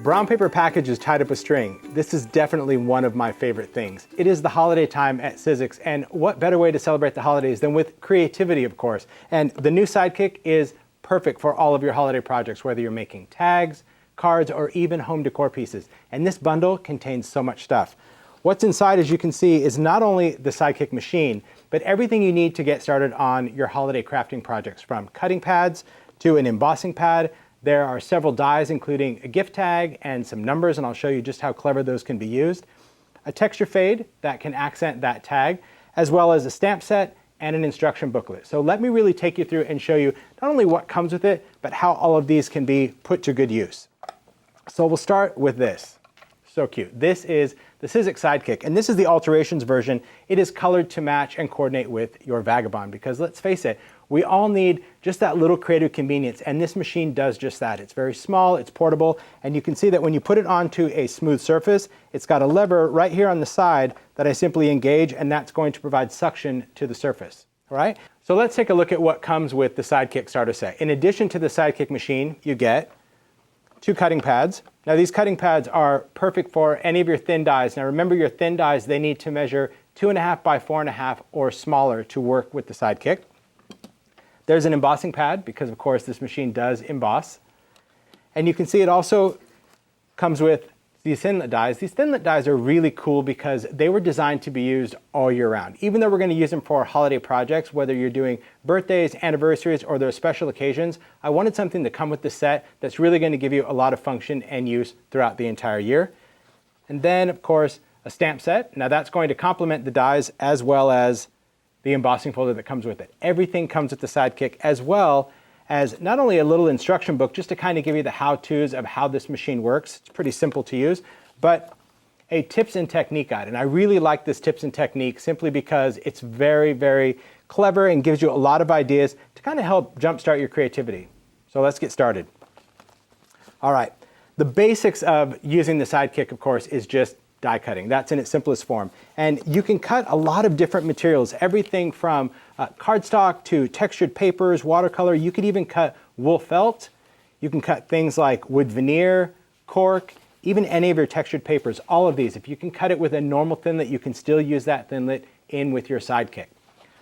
Brown paper packages tied up with string. This is definitely one of my favorite things. It is the holiday time at Sizzix, and what better way to celebrate the holidays than with creativity, of course. And the new Sidekick is perfect for all of your holiday projects, whether you're making tags, cards, or even home decor pieces. And this bundle contains so much stuff. What's inside, as you can see, is not only the Sidekick machine, but everything you need to get started on your holiday crafting projects, from cutting pads to an embossing pad. There are several dies, including a gift tag and some numbers, and I'll show you just how clever those can be used. A texture fade that can accent that tag, as well as a stamp set and an instruction booklet. So let me really take you through and show you not only what comes with it, but how all of these can be put to good use. So we'll start with this. So cute. This is the Sizzix Sidekick, and this is the alterations version. It is colored to match and coordinate with your Vagabond, because let's face it, we all need just that little creative convenience, and this machine does just that. It's very small, it's portable, and you can see that when you put it onto a smooth surface, it's got a lever right here on the side that I simply engage, and that's going to provide suction to the surface. All right? So let's take a look at what comes with the Sidekick Starter Set. In addition to the Sidekick machine, you get 2 cutting pads. Now these cutting pads are perfect for any of your thin dies. Now remember, your thin dies, they need to measure 2.5 by 4.5 or smaller to work with the Sidekick. There's an embossing pad, because of course this machine does emboss. And you can see it also comes with these thinlet dies. These thinlet dies are really cool because they were designed to be used all year round. Even though we're going to use them for holiday projects, whether you're doing birthdays, anniversaries, or there are special occasions, I wanted something to come with the set that's really going to give you a lot of function and use throughout the entire year. And then, of course, a stamp set. Now that's going to complement the dies as well as the embossing folder that comes with it. Everything comes with the Sidekick, as well as not only a little instruction book just to kind of give you the how-tos of how this machine works. It's pretty simple to use, but a tips and technique guide. And I really like this tips and technique simply because it's very, very clever and gives you a lot of ideas to kind of help jumpstart your creativity. So let's get started. All right, the basics of using the Sidekick, of course, is just die cutting. That's in its simplest form. And you can cut a lot of different materials, everything from cardstock to textured papers, watercolor. You could even cut wool felt. You can cut things like wood veneer, cork, even any of your textured papers, all of these. If you can cut it with a normal thinlet, you can still use that thinlet in with your Sidekick.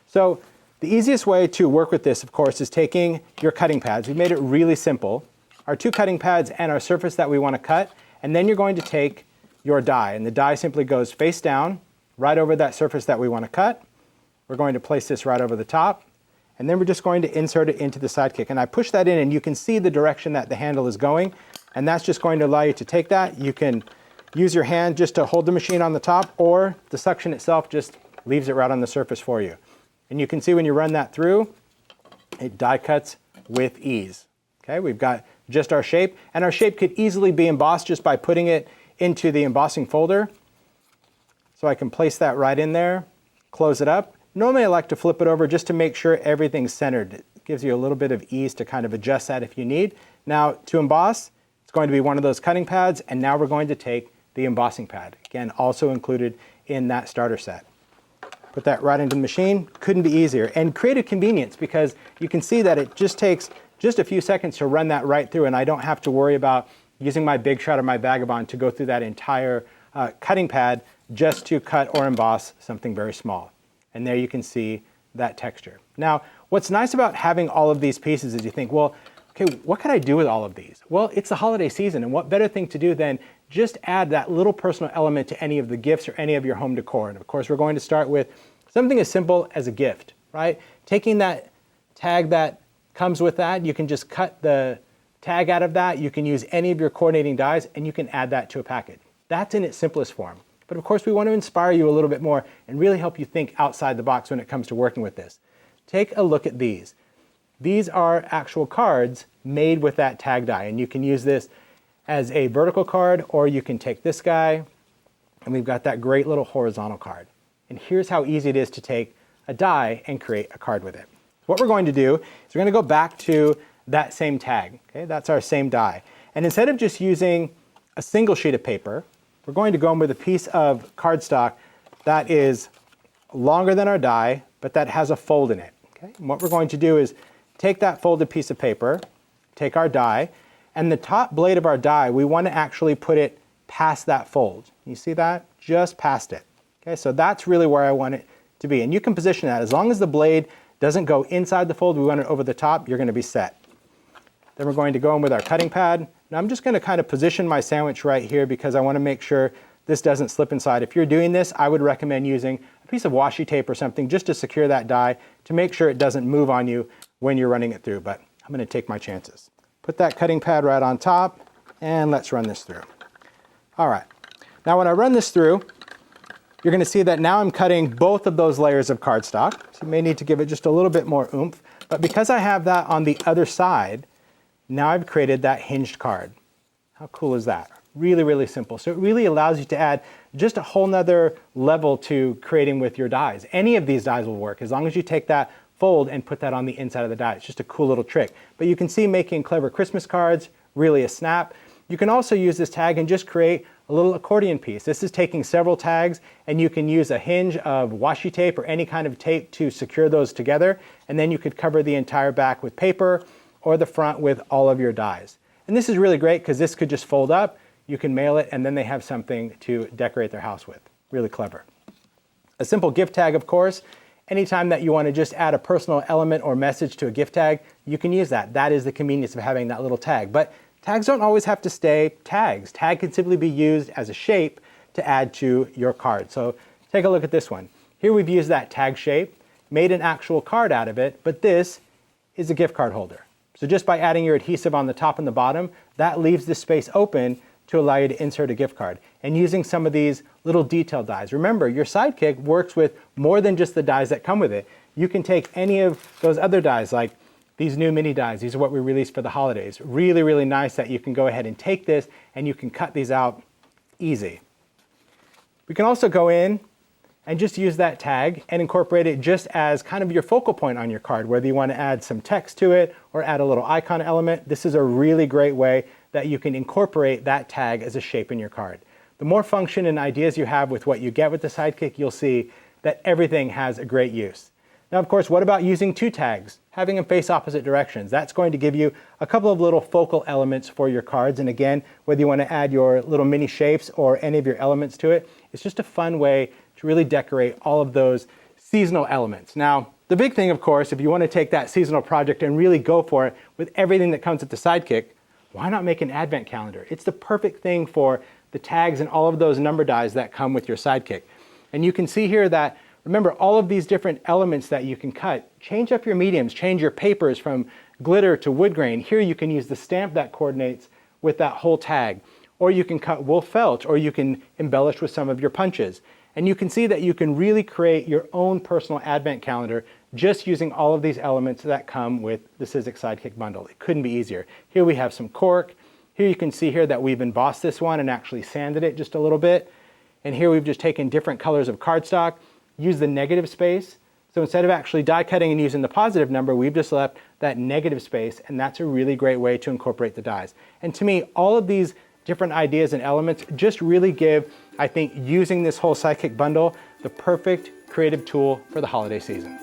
So the easiest way to work with this, of course, is taking your cutting pads. We made it really simple. Our 2 cutting pads and our surface that we want to cut, and then you're going to take your die, and the die simply goes face down right over that surface that we want to cut. We're going to place this right over the top, and then we're just going to insert it into the Sidekick. And I push that in, and you can see the direction that the handle is going, and that's just going to allow you to take that. You can use your hand just to hold the machine on the top, or the suction itself just leaves it right on the surface for you. And you can see when you run that through, it die cuts with ease. Okay, we've got just our shape, and our shape could easily be embossed just by putting it into the embossing folder. So I can place that right in there, close it up. Normally I like to flip it over just to make sure everything's centered. It gives you a little bit of ease to kind of adjust that if you need. Now to emboss, it's going to be one of those cutting pads, and now we're going to take the embossing pad. Again, also included in that starter set. Put that right into the machine. Couldn't be easier. And creative convenience, because you can see that it just takes just a few seconds to run that right through, and I don't have to worry about using my Big Shot or my Vagabond to go through that entire cutting pad just to cut or emboss something very small. And there you can see that texture. Now, what's nice about having all of these pieces is you think, well, okay, what can I do with all of these? Well, it's the holiday season, and what better thing to do than just add that little personal element to any of the gifts or any of your home decor. And of course, we're going to start with something as simple as a gift, right? Taking that tag that comes with that, you can just cut the tag out of that. You can use any of your coordinating dies, and you can add that to a package. That's in its simplest form. But of course, we want to inspire you a little bit more and really help you think outside the box when it comes to working with this. Take a look at these. These are actual cards made with that tag die, and you can use this as a vertical card, or you can take this guy, and we've got that great little horizontal card. And here's how easy it is to take a die and create a card with it. What we're going to do is we're going to go back to that same tag. Okay, that's our same die. And instead of just using a single sheet of paper, we're going to go in with a piece of cardstock that is longer than our die, but that has a fold in it. Okay? And what we're going to do is take that folded piece of paper, take our die, And the top blade of our die, we want to actually put it past that fold. You see that? Just past it. Okay, so that's really where I want it to be. And you can position that. As long as the blade doesn't go inside the fold, we want it over the top, you're going to be set. Then we're going to go in with our cutting pad. Now I'm just going to kind of position my sandwich right here because I want to make sure this doesn't slip inside. If you're doing this, I would recommend using a piece of washi tape or something just to secure that die to make sure it doesn't move on you when you're running it through. But I'm going to take my chances. Put that cutting pad right on top, and let's run this through. All right. Now when I run this through, you're going to see that now I'm cutting both of those layers of cardstock. So you may need to give it just a little bit more oomph. But because I have that on the other side, now I've created that hinged card. How cool is that? Really, really simple. So it really allows you to add just a whole nother level to creating with your dies. Any of these dies will work as long as you take that fold and put that on the inside of the die. It's just a cool little trick. But you can see making clever Christmas cards, really a snap. You can also use this tag and just create a little accordion piece. This is taking several tags, and you can use a hinge of washi tape or any kind of tape to secure those together, and then you could cover the entire back with paper or the front with all of your dies. And this is really great because this could just fold up, you can mail it, and then they have something to decorate their house with. Really clever. A simple gift tag, of course. Anytime that you want to just add a personal element or message to a gift tag, you can use that. That is the convenience of having that little tag. But tags don't always have to stay tags. Tag can simply be used as a shape to add to your card. So take a look at this one. Here we've used that tag shape, made an actual card out of it, but this is a gift card holder. So just by adding your adhesive on the top and the bottom, that leaves this space open to allow you to insert a gift card. And using some of these little detail dies. Remember, your Sidekick works with more than just the dies that come with it. You can take any of those other dies, like these new mini dies. These are what we released for the holidays. Really, really nice that you can go ahead and take this and you can cut these out easy. We can also go in and just use that tag and incorporate it just as kind of your focal point on your card, whether you want to add some text to it or add a little icon element. This is a really great way that you can incorporate that tag as a shape in your card. The more function and ideas you have with what you get with the Sidekick, you'll see that everything has a great use. Now, of course, what about using two tags, having them face opposite directions? That's going to give you a couple of little focal elements for your cards. And again, whether you want to add your little mini shapes or any of your elements to it, it's just a fun way to really decorate all of those seasonal elements. Now, the big thing, of course, if you want to take that seasonal project and really go for it with everything that comes with the Sidekick, why not make an advent calendar? It's the perfect thing for the tags and all of those number dies that come with your Sidekick. And you can see here that, remember, all of these different elements that you can cut, change up your mediums, change your papers from glitter to wood grain. Here you can use the stamp that coordinates with that whole tag. Or you can cut wool felt, or you can embellish with some of your punches. And you can see that you can really create your own personal advent calendar just using all of these elements that come with the Sizzix Sidekick bundle. It couldn't be easier. Here we have some cork. Here you can see here that we've embossed this one and actually sanded it just a little bit. And here we've just taken different colors of cardstock, used the negative space. So instead of actually die cutting and using the positive number, we've just left that negative space, and that's a really great way to incorporate the dies. And to me, all of these different ideas and elements just really give, I think, using this whole Sidekick bundle, the perfect creative tool for the holiday season.